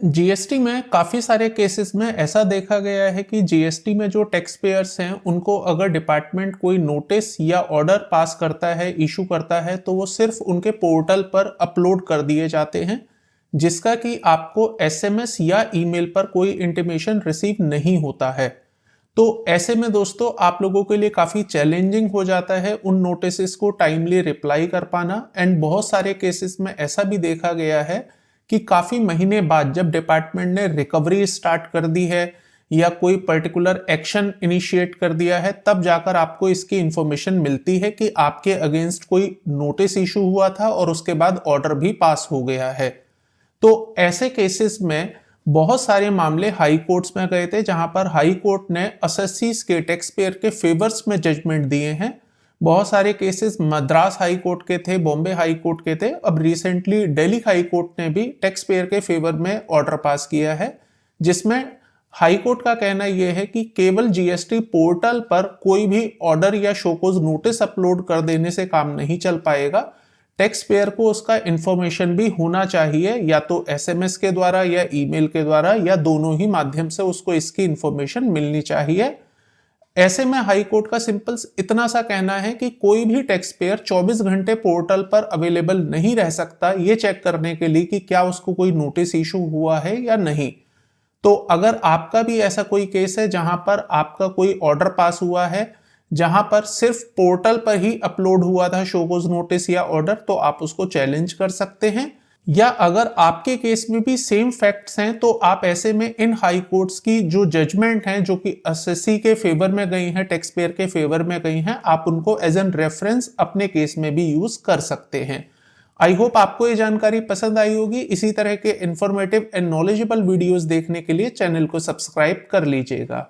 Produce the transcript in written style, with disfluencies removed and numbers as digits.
GST में काफ़ी सारे केसेस में ऐसा देखा गया है कि जीएसटी में जो टैक्स पेयर्स हैं उनको अगर डिपार्टमेंट कोई नोटिस या ऑर्डर पास करता है, इशू करता है, तो वो सिर्फ उनके पोर्टल पर अपलोड कर दिए जाते हैं, जिसका कि आपको एसएमएस या ईमेल पर कोई इंटीमेशन रिसीव नहीं होता है। तो ऐसे में दोस्तों आप लोगों के लिए काफ़ी चैलेंजिंग हो जाता है उन नोटिस को टाइमली रिप्लाई कर पाना। एंड बहुत सारे केसेस में ऐसा भी देखा गया है कि काफ़ी महीने बाद जब डिपार्टमेंट ने रिकवरी स्टार्ट कर दी है या कोई पर्टिकुलर एक्शन इनिशिएट कर दिया है, तब जाकर आपको इसकी इंफॉर्मेशन मिलती है कि आपके अगेंस्ट कोई नोटिस इशू हुआ था और उसके बाद ऑर्डर भी पास हो गया है। तो ऐसे केसेस में बहुत सारे मामले हाई कोर्ट्स में गए थे, जहां पर हाई कोर्ट ने असेसीज के टैक्स पेयर के फेवर्स में जजमेंट दिए हैं। बहुत सारे केसेस मद्रास हाई कोर्ट के थे, बॉम्बे हाई कोर्ट के थे। अब रिसेंटली दिल्ली हाई कोर्ट ने भी टैक्स पेयर के फेवर में ऑर्डर पास किया है, जिसमें हाई कोर्ट का कहना यह है कि केवल जीएसटी पोर्टल पर कोई भी ऑर्डर या शोकोज नोटिस अपलोड कर देने से काम नहीं चल पाएगा। टैक्स पेयर को उसका इंफॉर्मेशन भी होना चाहिए, या तो एसएमएस के द्वारा या ईमेल के द्वारा या दोनों ही माध्यम से उसको इसकी इंफॉर्मेशन मिलनी चाहिए। ऐसे में हाई कोर्ट का सिंपल इतना सा कहना है कि कोई भी टैक्स पेयर 24 घंटे पोर्टल पर अवेलेबल नहीं रह सकता ये चेक करने के लिए कि क्या उसको कोई नोटिस इशू हुआ है या नहीं। तो अगर आपका भी ऐसा कोई केस है जहां पर आपका कोई ऑर्डर पास हुआ है, जहां पर सिर्फ पोर्टल पर ही अपलोड हुआ था शोकोज नोटिस या ऑर्डर, तो आप उसको चैलेंज कर सकते हैं। या अगर आपके केस में भी सेम फैक्ट्स हैं, तो आप ऐसे में इन हाई कोर्ट्स की जो जजमेंट हैं जो कि असेसी के फेवर में गई हैं, टैक्स पेयर के फेवर में गई हैं, आप उनको एज एन रेफरेंस अपने केस में भी यूज कर सकते हैं। आई होप आपको ये जानकारी पसंद आई होगी। इसी तरह के इंफॉर्मेटिव एंड नॉलेजेबल वीडियोस देखने के लिए चैनल को सब्सक्राइब कर लीजिएगा।